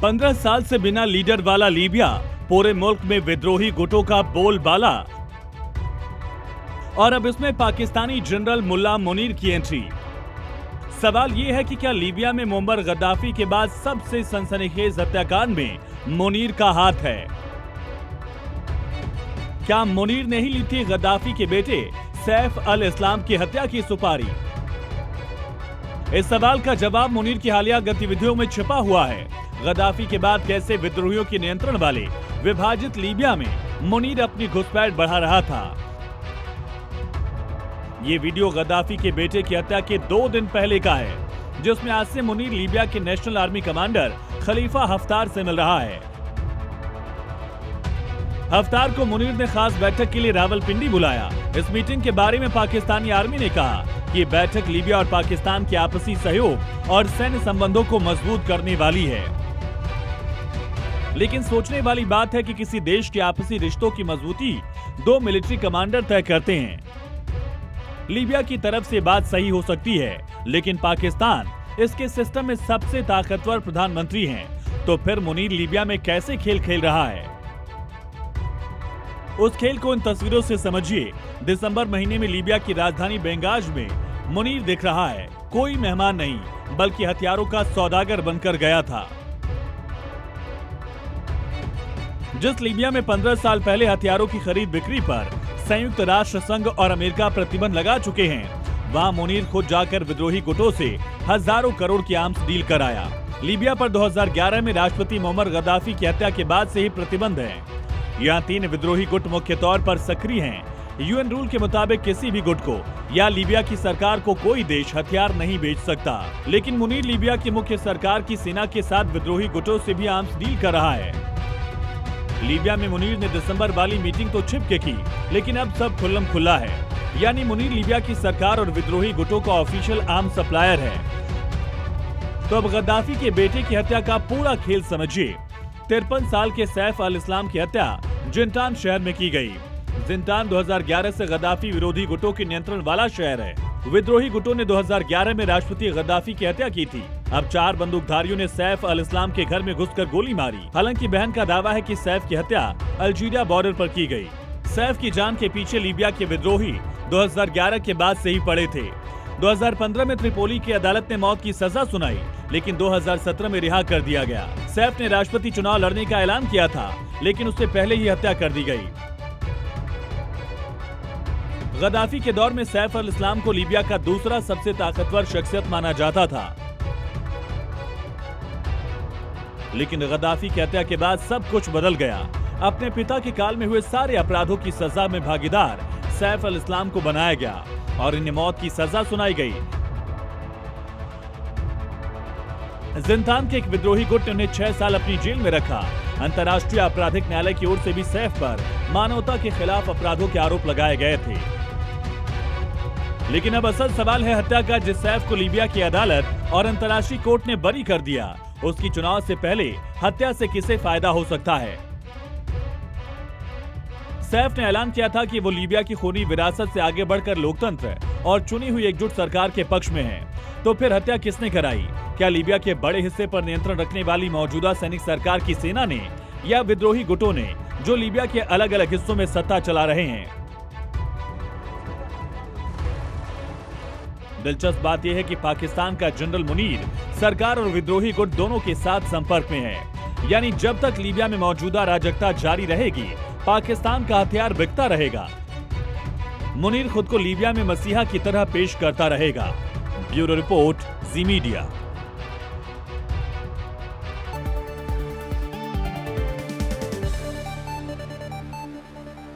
15 साल से बिना लीडर वाला लीबिया, पूरे मुल्क में विद्रोही गुटों का बोलबाला। और अब इसमें पाकिस्तानी जनरल मुल्ला मुनीर की एंट्री। सवाल यह है कि क्या लीबिया में मुअम्मर गद्दाफी के बाद सबसे सनसनीखेज हत्याकांड में मुनीर का हाथ है? क्या मुनीर ने ही ली थी गद्दाफी के बेटे सैफ अल इस्लाम की हत्या की सुपारी? इस सवाल का जवाब मुनीर की हालिया गतिविधियों में छिपा हुआ है। गद्दाफी के बाद कैसे विद्रोहियों के नियंत्रण वाले विभाजित लीबिया में मुनीर अपनी घुसपैठ बढ़ा रहा था। ये वीडियो गद्दाफी के बेटे की हत्या के 2 दिन पहले का है, जिसमें आज से मुनीर लीबिया के national army commander Khalifa Haftar से मिल रहा है। हफ्तार को मुनीर ने खास बैठक के लिए रावलपिंडी बुलाया। इस मीटिंग के बारे में पाकिस्तानी आर्मी ने कहा कि ये बैठक लीबिया और पाकिस्तान के आपसी सहयोग और सैन्य संबंधों को मजबूत करने वाली है। लेकिन सोचने वाली बात है कि किसी देश के आपसी रिश्तों की मजबूती 2 मिलिट्री कमांडर तय करते हैं। लीबिया की तरफ से बात सही हो सकती है, लेकिन पाकिस्तान इसके सिस्टम में सबसे ताकतवर प्रधानमंत्री हैं, तो फिर मुनीर लीबिया में कैसे खेल खेल रहा है? उस खेल को इन तस्वीरों से समझिए। दिसंबर महीने में लीबिया की राजधानी बेंगाज में मुनीर दिख रहा है। कोई मेहमान नहीं, बल्कि हथियारों का सौदागर बनकर गया था। जिस लीबिया में 15 साल पहले हथियारों की खरीद बिक्री पर संयुक्त राष्ट्र संघ और अमेरिका प्रतिबंध लगा चुके हैं, वहां मुनीर खुद जाकर विद्रोही गुटों से हजारों करोड़ की आर्म्स डील कर आया। लीबिया पर 2011 में राष्ट्रपति मुअम्मर गद्दाफी की हत्या के बाद से ही प्रतिबंध है। यहाँ 3 विद्रोही गुट मुख्य तौर पर सक्रिय हैं। यूएन रूल के मुताबिक किसी भी गुट को या लीबिया की सरकार को कोई देश हथियार नहीं बेच सकता। लेकिन मुनीर लीबिया की मुख्य सरकार की सेना के साथ विद्रोही गुटों से भी आर्म्स डील कर रहा है। लीबिया में मुनीर ने दिसंबर वाली मीटिंग तो छिपके की, लेकिन अब सब खुल्लम खुल्ला है। यानी मुनीर लीबिया की सरकार और विद्रोही गुटों का ऑफिशियल आर्म्स सप्लायर है। तो अब गद्दाफी के बेटे की हत्या का पूरा खेल समझिए। 53 साल के सैफ अल इस्लाम की हत्या जिंटान शहर में की गई। जिंटान 2011 से गद्दाफी विरोधी गुटों के नियंत्रण वाला शहर है। विद्रोही गुटों ने 2011 में राष्ट्रपति गद्दाफी की हत्या की थी। अब 4 बंदूकधारियों ने सैफ अल इस्लाम के घर में घुसकर गोली मारी। हालांकि बहन का दावा है कि सैफ की हत्या अल्जीरिया बॉर्डर पर की गई। सैफ की जान के पीछे लीबिया के विद्रोही 2011 के बाद से ही पड़े थे। 2015 में त्रिपोली की अदालत ने मौत की सजा सुनाई, लेकिन 2017 में रिहा कर दिया गया। सैफ ने राष्ट्रपति चुनाव लड़ने का ऐलान किया था, लेकिन उससे पहले ही हत्या कर दी गई। गद्दाफी के दौर में सैफ अल इस्लाम को लीबिया का दूसरा सबसे ताकतवर शख्सियत माना जाता था। लेकिन गद्दाफी की हत्या के बाद सब कुछ बदल गया। अपने पिता के काल में हुए सारे अपराधों की सजा में भागीदार सैफ अल इस्लाम को बनाया गया और इन्हें मौत की सजा सुनाई गई। जिंटान के एक विद्रोही गुट ने उन्हें 6 साल अपनी जेल में रखा। अंतर्राष्ट्रीय आपराधिक न्यायालय की ओर से भी सैफ पर मानवता के खिलाफ अपराधों के आरोप लगाए गए थे। लेकिन अब असल सवाल है हत्या का, जिस सैफ को लीबिया की अदालत और अंतर्राष्ट्रीय कोर्ट ने बरी कर दिया, उसकी चुनाव से पहले हत्या से किसे फायदा हो सकता है? सैफ ने ऐलान किया था कि वो लीबिया की खूनी विरासत से आगे बढ़कर लोकतंत्र और चुनी हुई एकजुट सरकार के पक्ष में है। तो फिर हत्या किसने कराई? क्या लीबिया के बड़े हिस्से पर नियंत्रण रखने वाली मौजूदा सैनिक सरकार की सेना ने, या विद्रोही गुटों ने, जो लीबिया के अलग अलग हिस्सों में सत्ता चला रहे हैं? दिलचस्प बात यह है कि पाकिस्तान का जनरल मुनीर सरकार और विद्रोही गुट दोनों के साथ संपर्क में है। यानी जब तक लीबिया में मौजूदा अराजकता जारी रहेगी, पाकिस्तान का हथियार बिकता रहेगा। मुनीर खुद को लीबिया में मसीहा की तरह पेश करता रहेगा। ब्यूरो रिपोर्ट, जी मीडिया।